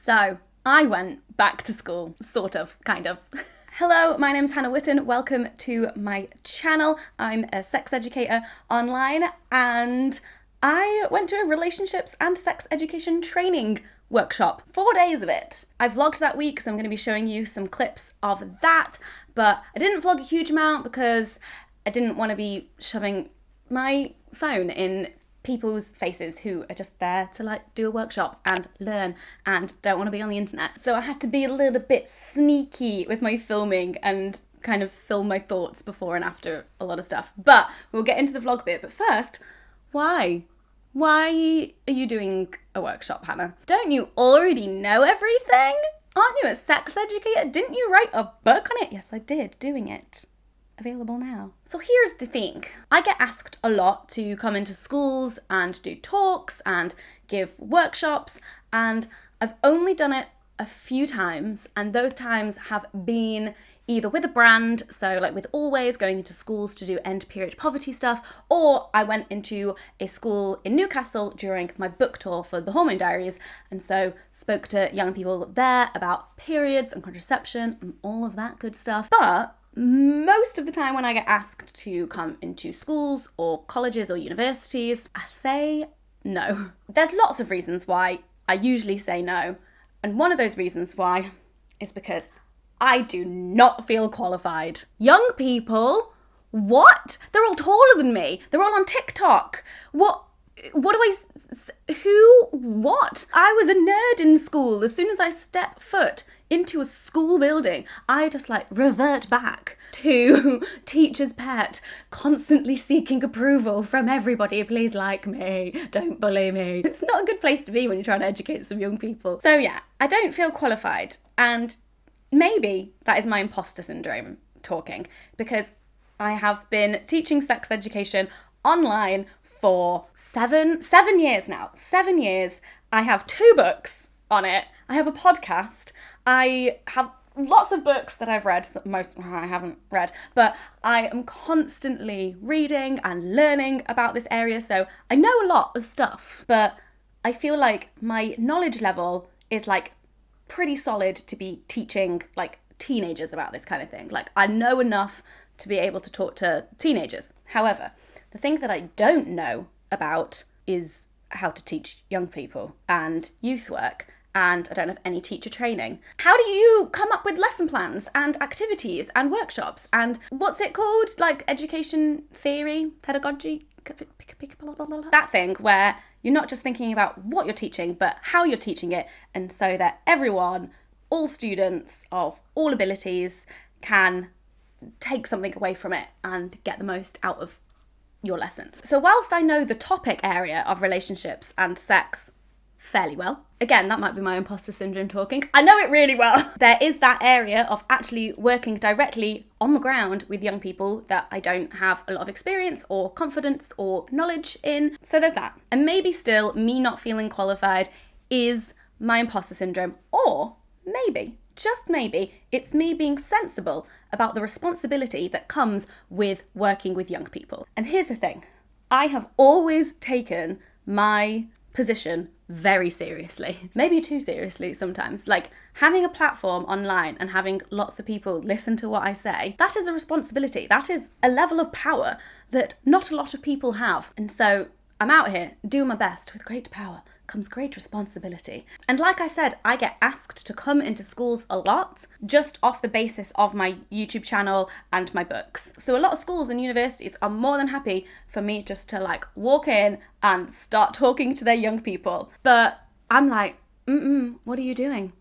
So I went back to school, sort of, kind of. Hello, my name's Hannah Witton. Welcome to my channel. I'm a sex educator online and I went to a relationships and sex education training workshop, 4 days of it. I vlogged that week, so I'm going to be showing you some clips of that, but I didn't vlog a huge amount because I didn't want to be shoving my phone in people's faces who are just there to do a workshop and learn and don't want to be on the internet. So I had to be a little bit sneaky with my filming and kind of film my thoughts before and after a lot of stuff. But we'll get into the vlog bit. But first, why? Why are you doing a workshop, Hannah? Don't you already know everything? Aren't you a sex educator? Didn't you write a book on it? Yes, I did, doing it. Available now. So here's the thing. I get asked a lot to come into schools and do talks and give workshops, and I've only done it a few times, and those times have been either with a brand, so like with Always, going into schools to do end period poverty stuff, or I went into a school in Newcastle during my book tour for the Hormone Diaries, and so spoke to young people there about periods and contraception and all of that good stuff. But most of the time when I get asked to come into schools or colleges or universities, I say no. There's lots of reasons why I usually say no. And one of those reasons why is because I do not feel qualified. Young people, what? They're all taller than me. They're all on TikTok. What I was a nerd in school. As soon as I step foot into a school building, I just revert back to teacher's pet, constantly seeking approval from everybody. Please like me, don't bully me. It's not a good place to be when you're trying to educate some young people. So yeah, I don't feel qualified, and maybe that is my imposter syndrome talking, because I have been teaching sex education online for seven years now. 7 years. I have 2 books on it. I have a podcast. I have lots of books that I've read, most I haven't read, but I am constantly reading and learning about this area, so I know a lot of stuff, but I feel like my knowledge level is pretty solid to be teaching teenagers about this kind of thing. I know enough to be able to talk to teenagers. However, the thing that I don't know about is how to teach young people and youth work, and I don't have any teacher training. How do you come up with lesson plans and activities and workshops and what's it called? Education theory, pedagogy, that thing where you're not just thinking about what you're teaching, but how you're teaching it, and so that everyone, all students of all abilities, can take something away from it and get the most out of your lesson. So whilst I know the topic area of relationships and sex fairly well, again, that might be my imposter syndrome talking, I know it really well, there is that area of actually working directly on the ground with young people that I don't have a lot of experience or confidence or knowledge in. So there's that. And maybe still me not feeling qualified is my imposter syndrome, or maybe, just maybe, it's me being sensible about the responsibility that comes with working with young people. And here's the thing, I have always taken my position very seriously, maybe too seriously sometimes. Having a platform online and having lots of people listen to what I say, that is a responsibility. That is a level of power that not a lot of people have. And so I'm out here doing my best. With great power comes great responsibility. And like I said, I get asked to come into schools a lot just off the basis of my YouTube channel and my books. So a lot of schools and universities are more than happy for me just to walk in and start talking to their young people. But I'm what are you doing?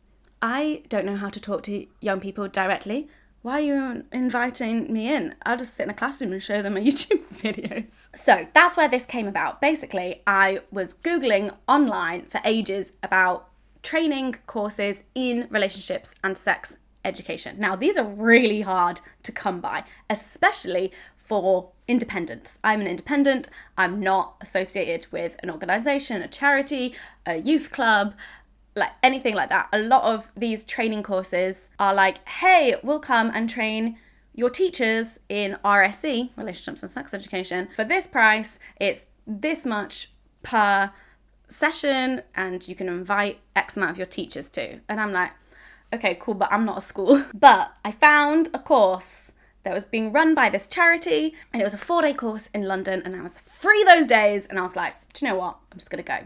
I don't know how to talk to young people directly. Why are you inviting me in? I'll just sit in a classroom and show them my YouTube videos. So that's where this came about. Basically, I was Googling online for ages about training courses in relationships and sex education. Now, these are really hard to come by, especially for independents. I'm an independent. I'm not associated with an organisation, a charity, a youth club, anything like that. A lot of these training courses are hey, we'll come and train your teachers in RSE, relationships and sex education, for this price. It's this much per session and you can invite X amount of your teachers too. And I'm like, okay, cool, but I'm not a school. But I found a course that was being run by this charity, and it was a 4-day course in London, and I was free those days, and I was like, do you know what? I'm just gonna go.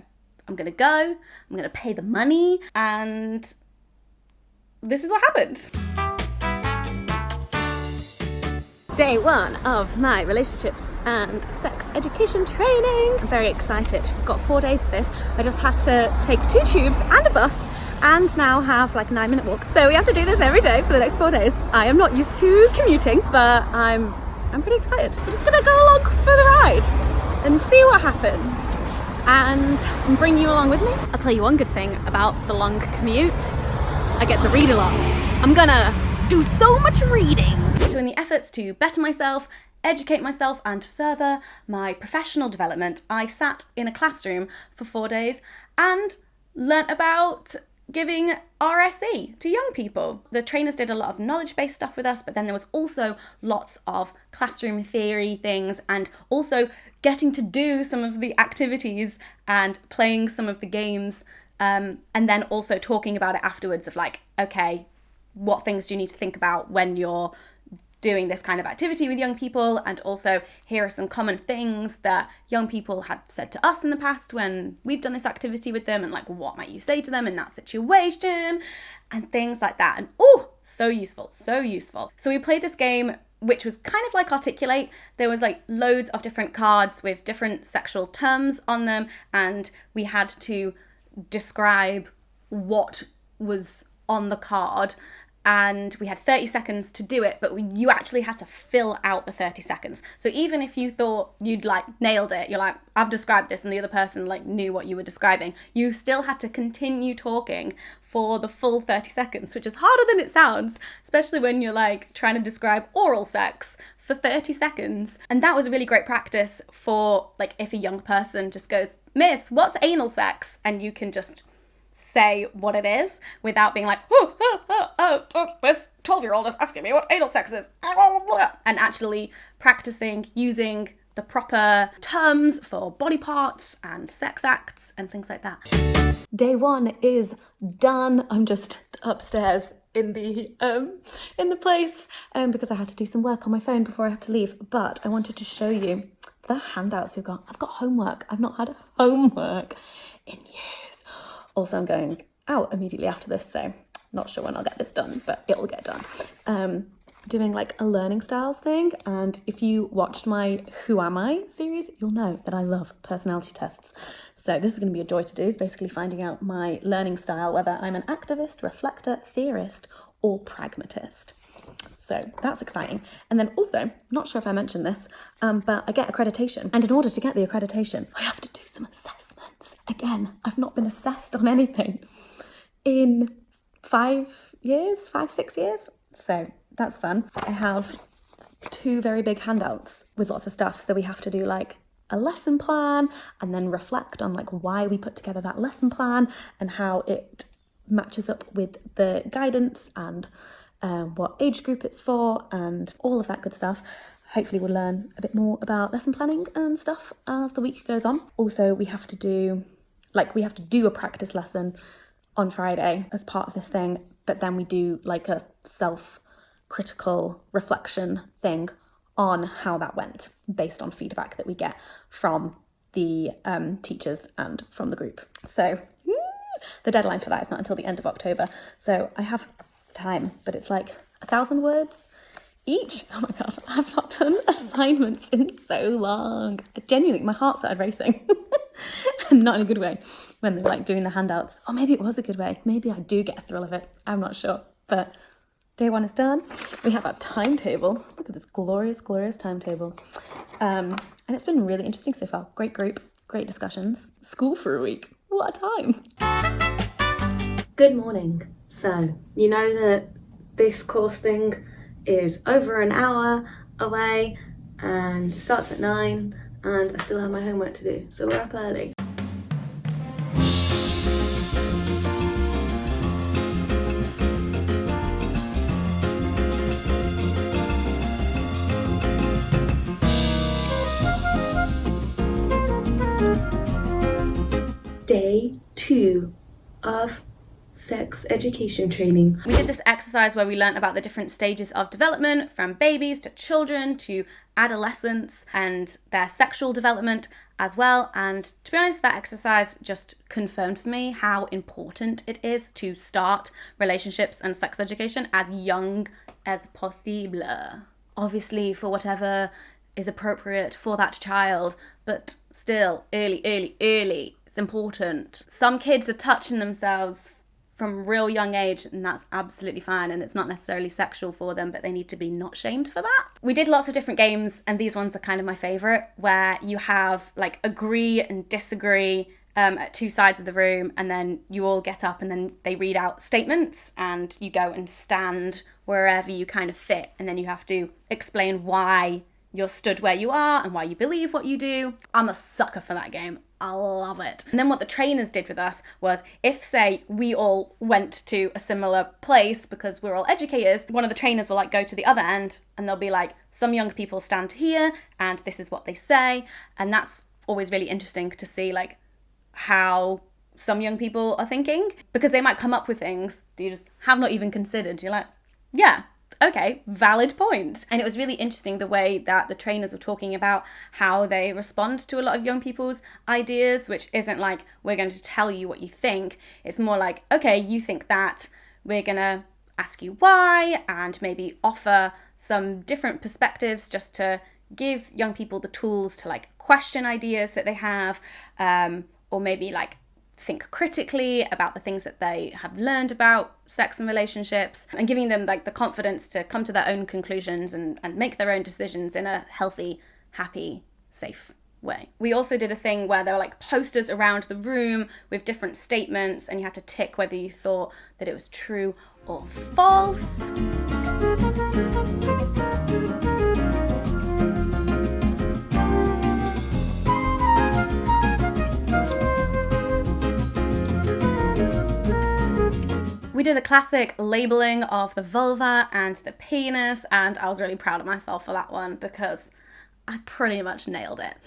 I'm gonna pay the money, and this is what happened. Day 1 of my relationships and sex education training. I'm very excited. We've got 4 days of this. I just had to take 2 tubes and a bus and now have like a 9-minute walk. So we have to do this every day for the next 4 days. I am not used to commuting, but I'm pretty excited. We're just gonna go along for the ride and see what happens and bring you along with me. I'll tell you one good thing about the long commute. I get to read a lot. I'm gonna do so much reading. So in the efforts to better myself, educate myself and further my professional development, I sat in a classroom for 4 days and learnt about giving RSE to young people. The trainers did a lot of knowledge-based stuff with us, but then there was also lots of classroom theory things and also getting to do some of the activities and playing some of the games, and then also talking about it afterwards of like, okay, what things do you need to think about when you're doing this kind of activity with young people, and also here are some common things that young people have said to us in the past when we've done this activity with them, and like what might you say to them in that situation and things like that. And so useful. So we played this game which was kind of like Articulate. There was like loads of different cards with different sexual terms on them, and we had to describe what was on the card, and we had 30 seconds to do it, but you actually had to fill out the 30 seconds. So even if you thought you'd like nailed it, you're like, I've described this, and the other person like knew what you were describing, you still had to continue talking for the full 30 seconds, which is harder than it sounds, especially when you're like trying to describe oral sex for 30 seconds. And that was a really great practice for like if a young person just goes, Miss, what's anal sex? And you can just say what it is without being like, this 12-year-old is asking me what anal sex is, and actually practicing using the proper terms for body parts and sex acts and things like that. Day 1 is done. I'm just upstairs in the place because I had to do some work on my phone before I had to leave, but I wanted to show you the handouts we've got. I've got homework. I've not had homework in years. Also, I'm going out immediately after this, so not sure when I'll get this done, but it'll get done. Doing like a learning styles thing, and if you watched my Who Am I series, you'll know that I love personality tests. So this is going to be a joy to do. It's basically finding out my learning style, whether I'm an activist, reflector, theorist, or pragmatist. So that's exciting. And then also, not sure if I mentioned this, but I get accreditation. And in order to get the accreditation, I have to do some assessments. Again, I've not been assessed on anything in 6 years. So that's fun. I have 2 very big handouts with lots of stuff. So we have to do like a lesson plan and then reflect on like why we put together that lesson plan and how it matches up with the guidance and what age group it's for and all of that good stuff. Hopefully we'll learn a bit more about lesson planning and stuff as the week goes on. Also, we have to do a practice lesson on Friday as part of this thing, but then we do like a self-critical reflection thing on how that went based on feedback that we get from the teachers and from the group. So the deadline for that is not until the end of October. So I have time, but it's like 1,000 words each. Oh my God, I've not done assignments in so long. Genuinely, my heart started racing. Not in a good way when they're like doing the handouts. Or maybe it was a good way. Maybe I do get a thrill of it. I'm not sure. But day 1 is done. We have our timetable. Look at this glorious, glorious timetable. And it's been really interesting so far. Great group, great discussions. School for a week. What a time. Good morning. So, you know that this course thing is over an hour away and starts at 9, and I still have my homework to do, so we're up early. Day 2 of sex education training. We did this exercise where we learned about the different stages of development, from babies to children to adolescents, and their sexual development as well. And to be honest, that exercise just confirmed for me how important it is to start relationships and sex education as young as possible. Obviously, for whatever is appropriate for that child, but still, early, it's important. Some kids are touching themselves from real young age, and that's absolutely fine, and it's not necessarily sexual for them, but they need to be not shamed for that. We did lots of different games, and these ones are kind of my favorite, where you have like agree and disagree at 2 sides of the room, and then you all get up and then they read out statements and you go and stand wherever you kind of fit, and then you have to explain why you're stood where you are and why you believe what you do. I'm a sucker for that game. I love it. And then what the trainers did with us was, if say we all went to a similar place because we're all educators, one of the trainers will like go to the other end and they'll be like, some young people stand here and this is what they say. And that's always really interesting to see like how some young people are thinking, because they might come up with things that you just have not even considered. You're like, yeah, okay, valid point. And it was really interesting the way that the trainers were talking about how they respond to a lot of young people's ideas, which isn't like, we're going to tell you what you think. It's more like, okay, you think that, we're gonna ask you why, and maybe offer some different perspectives just to give young people the tools to like question ideas that they have, or maybe like think critically about the things that they have learned about sex and relationships, and giving them like the confidence to come to their own conclusions and make their own decisions in a healthy, happy, safe way. We also did a thing where there were like posters around the room with different statements, and you had to tick whether you thought that it was true or false. We did the classic labeling of the vulva and the penis, and I was really proud of myself for that one because I pretty much nailed it.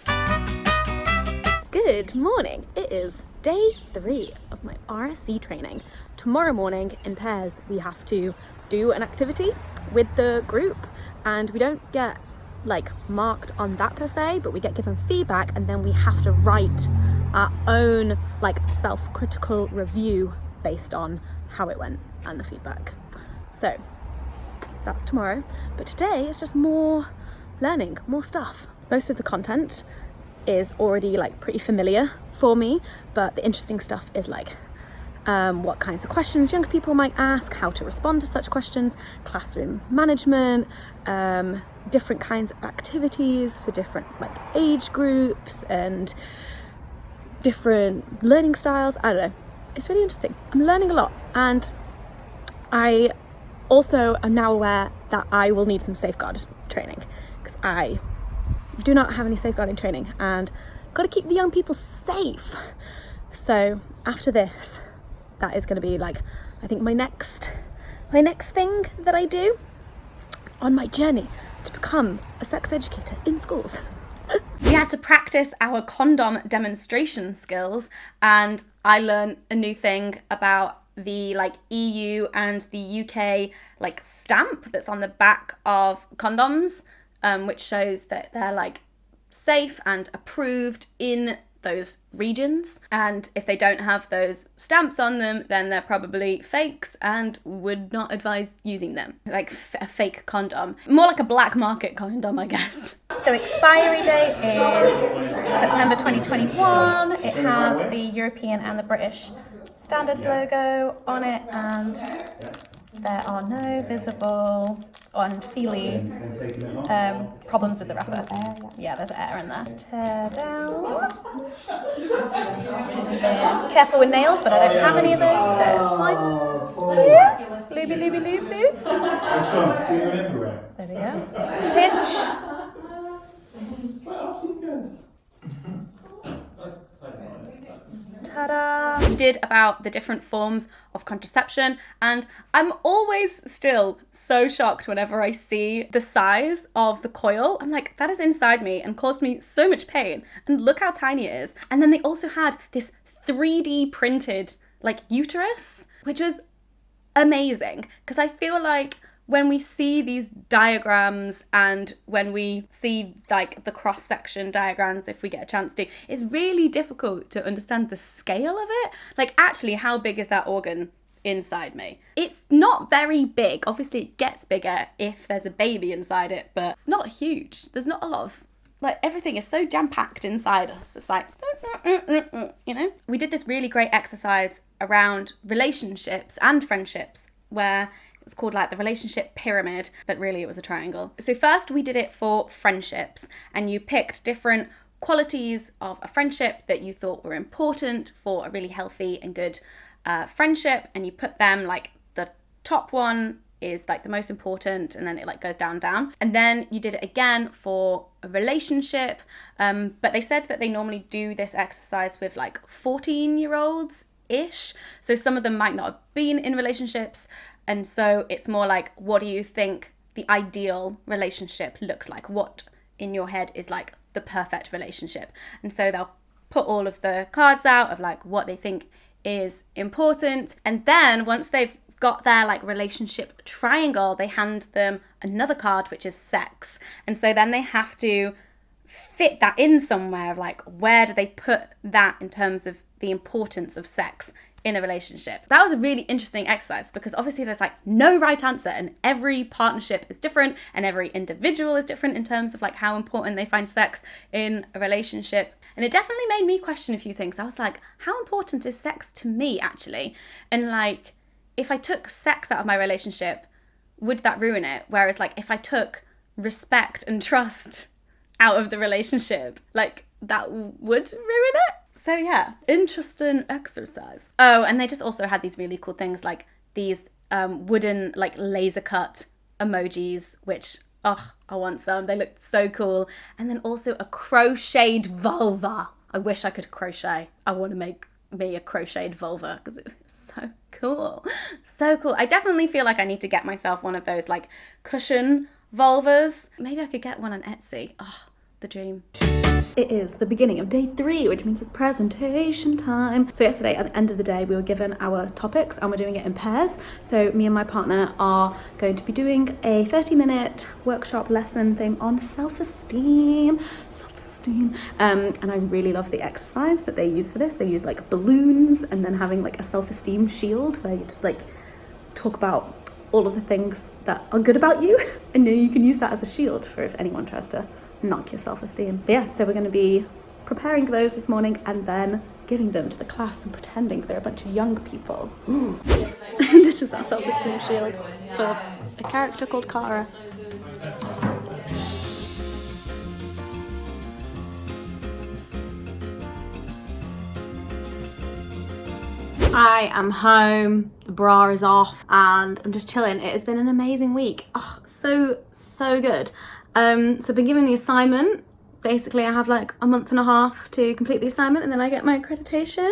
Good morning. It is day 3 of my RSC training. Tomorrow morning in pairs we have to do an activity with the group, and we don't get like marked on that per se, but we get given feedback, and then we have to write our own like self-critical review based on how it went and the feedback. So that's tomorrow, but today it's just more learning, more stuff. Most of the content is already like pretty familiar for me, but the interesting stuff is like what kinds of questions young people might ask, how to respond to such questions, classroom management, different kinds of activities for different like age groups and different learning styles. I don't know. It's really interesting. I'm learning a lot, and I also am now aware that I will need some safeguard training, because I do not have any safeguarding training and got to keep the young people safe. So after this, that is going to be like, I think my next thing that I do on my journey to become a sex educator in schools. We had to practice our condom demonstration skills, and I learned a new thing about the like EU and the UK like stamp that's on the back of condoms, which shows that they're like safe and approved in those regions, and if they don't have those stamps on them, then they're probably fakes and would not advise using them. Like a fake condom, more like a black market condom, I guess. So expiry date is September 2021. It has the European and the British standards logo on it, and there are no visible and feely problems with the wrapper. Yeah, there's air in there. Tear down. Careful with nails, but I don't have any of those, so it's fine. Yeah. Looby, looby, loop, loop. There we go. Pinch. Ta-da! We did about the different forms of contraception, and I'm always still so shocked whenever I see the size of the coil. I'm like, that is inside me and caused me so much pain, and look how tiny it is. And then they also had this 3D printed like uterus, which was amazing, because I feel like when we see these diagrams and when we see like the cross-section diagrams, if we get a chance to, it's really difficult to understand the scale of it. Like, actually, how big is that organ inside me? It's not very big. Obviously it gets bigger if there's a baby inside it, but it's not huge. There's not a lot of, like, everything is so jam-packed inside us. It's like, you know? We did this really great exercise around relationships and friendships where it was called like the relationship pyramid, but really it was a triangle. So first we did it for friendships, and you picked different qualities of a friendship that you thought were important for a really healthy and good friendship, and you put them like the top one is like the most important, and then it like goes down. And then you did it again for a relationship, but they said that they normally do this exercise with like 14-year-olds ish. So some of them might not have been in relationships, and so it's more like, what do you think the ideal relationship looks like? What in your head is like the perfect relationship? And so they'll put all of the cards out of like what they think is important, and then once they've got their like relationship triangle, they hand them another card, which is sex. And so then they have to fit that in somewhere, like where do they put that in terms of the importance of sex in a relationship. That was a really interesting exercise, because obviously there's like no right answer, and every partnership is different and every individual is different in terms of like how important they find sex in a relationship. And it definitely made me question a few things. I was like, how important is sex to me actually? And like, if I took sex out of my relationship, would that ruin it? Whereas like if I took respect and trust out of the relationship, like that would ruin it. So yeah, interesting exercise. Oh, and they just also had these really cool things like these wooden like laser cut emojis, which, oh, I want some. They looked so cool. And then also a crocheted vulva. I wish I could crochet. I want to make me a crocheted vulva because it was so cool. So cool. I definitely feel like I need to get myself one of those like cushion vulvas. Maybe I could get one on Etsy. Oh, the dream. It is the beginning of day 3, which means it's presentation time. So yesterday at the end of the day we were given our topics and we're doing it in pairs. So me and my partner are going to be doing a 30-minute workshop lesson thing on self-esteem. And I really love the exercise that they use for this. They use like balloons and then having like a self-esteem shield where you just like talk about all of the things that are good about you, and then you can use that as a shield for if anyone tries to knock your self-esteem. But yeah, so we're going to be preparing those this morning and then giving them to the class and pretending they're a bunch of young people. This is our self-esteem shield for a character called Cara. I am home, the bra is off, and I'm just chilling. It has been an amazing week. Oh, so good. So I've been given the assignment. Basically, I have like a month and a half to complete the assignment and then I get my accreditation.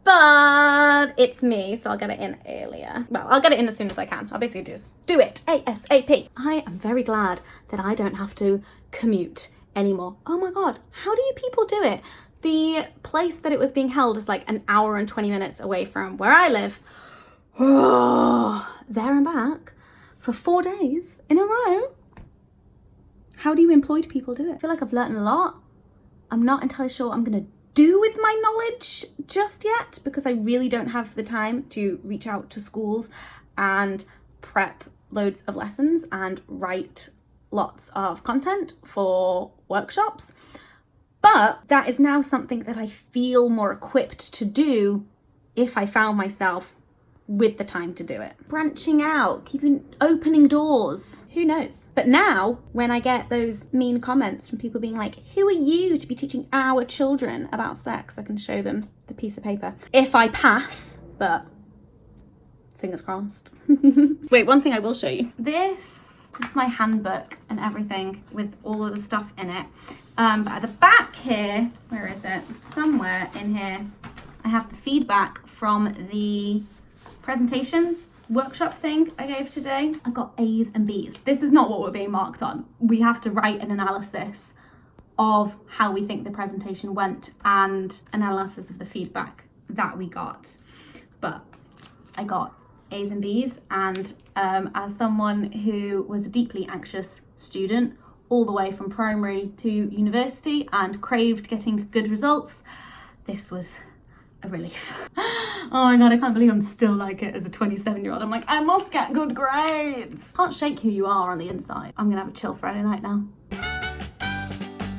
But it's me, so I'll get it in earlier. Well, I'll get it in as soon as I can. I'll basically just do it ASAP. I am very glad that I don't have to commute anymore. Oh my God, how do you people do it? The place that it was being held is like an hour and 20 minutes away from where I live. Oh, there and back for 4 days in a row. How do you employed people do it? I feel like I've learned a lot. I'm not entirely sure what I'm gonna do with my knowledge just yet, because I really don't have the time to reach out to schools and prep loads of lessons and write lots of content for workshops. But that is now something that I feel more equipped to do if I found myself with the time to do it. Branching out, opening doors, who knows? But now, when I get those mean comments from people being like, who are you to be teaching our children about sex? I can show them the piece of paper. If I pass, but fingers crossed. Wait, one thing I will show you. This is my handbook and everything with all of the stuff in it. But at the back here, where is it? Somewhere in here, I have the feedback from the presentation workshop thing I gave today. I got A's and B's. This is not what we're being marked on. We have to write an analysis of how we think the presentation went and analysis of the feedback that we got. But I got A's and B's, and as someone who was a deeply anxious student all the way from primary to university and craved getting good results, this was a relief. Oh my god, I can't believe I'm still like it as a 27-year-old. I'm like, I must get good grades. Can't shake who you are on the inside. I'm gonna have a chill Friday night now.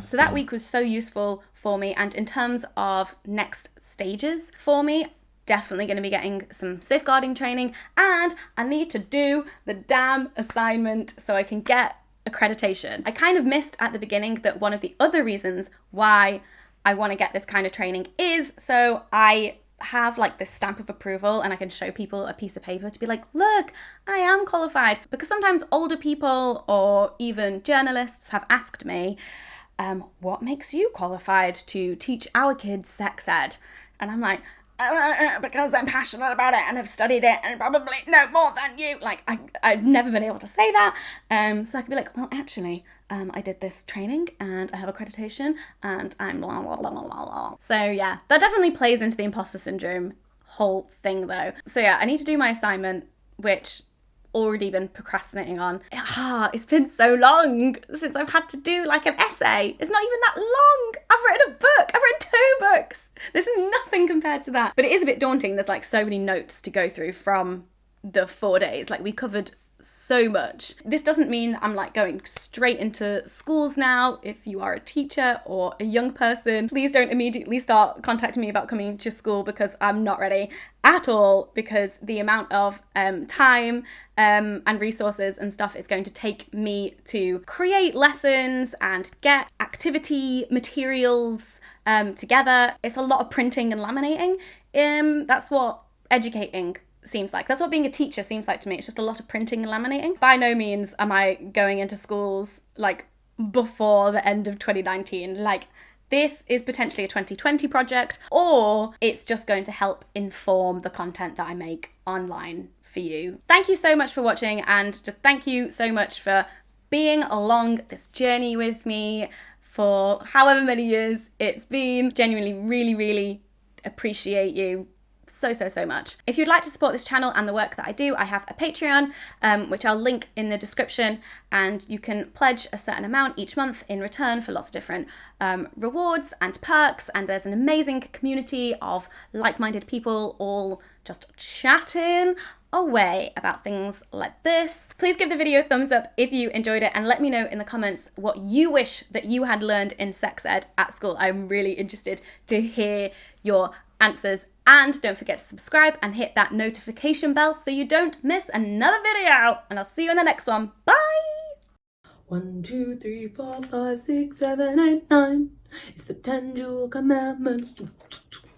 So that week was so useful for me, and in terms of next stages for me, definitely going to be getting some safeguarding training, and I need to do the damn assignment so I can get accreditation. I kind of missed at the beginning that one of the other reasons why I want to get this kind of training is so I have like this stamp of approval and I can show people a piece of paper to be like, look, I am qualified. Because sometimes older people or even journalists have asked me, what makes you qualified to teach our kids sex ed? And I'm like, because I'm passionate about it and have studied it and probably know more than you. Like, I've never been able to say that. So I could be like, well, actually, I did this training and I have accreditation and I'm blah, blah, blah, blah, blah. So yeah, that definitely plays into the imposter syndrome whole thing though. So yeah, I need to do my assignment, which already been procrastinating on. It's been so long since I've had to do like an essay. It's not even that long. I've written a book. I've written 2 books. This is nothing compared to that. But it is a bit daunting. There's like so many notes to go through from the 4 days. Like we covered so much. This doesn't mean that I'm like going straight into schools now. If you are a teacher or a young person, please don't immediately start contacting me about coming to school, because I'm not ready at all, because the amount of time and resources and stuff it's going to take me to create lessons and get activity materials together. It's a lot of printing and laminating. That's what educating seems like. That's what being a teacher seems like to me. It's just a lot of printing and laminating. By no means am I going into schools like before the end of 2019. Like, this is potentially a 2020 project, or it's just going to help inform the content that I make online for you. Thank you so much for watching, and just thank you so much for being along this journey with me for however many years it's been. Genuinely, really, really appreciate you so much. If you'd like to support this channel and the work that I do, I have a Patreon, which I'll link in the description, and you can pledge a certain amount each month in return for lots of different rewards and perks, and there's an amazing community of like-minded people all just chatting away about things like this. Please give the video a thumbs up if you enjoyed it, and let me know in the comments what you wish that you had learned in sex ed at school. I'm really interested to hear your answers. And don't forget to subscribe and hit that notification bell so you don't miss another video. And I'll see you in the next one. Bye! 1, 2, 3, 4, 5, 6, 7, 8, 9. It's the 10 Jewel Commandments.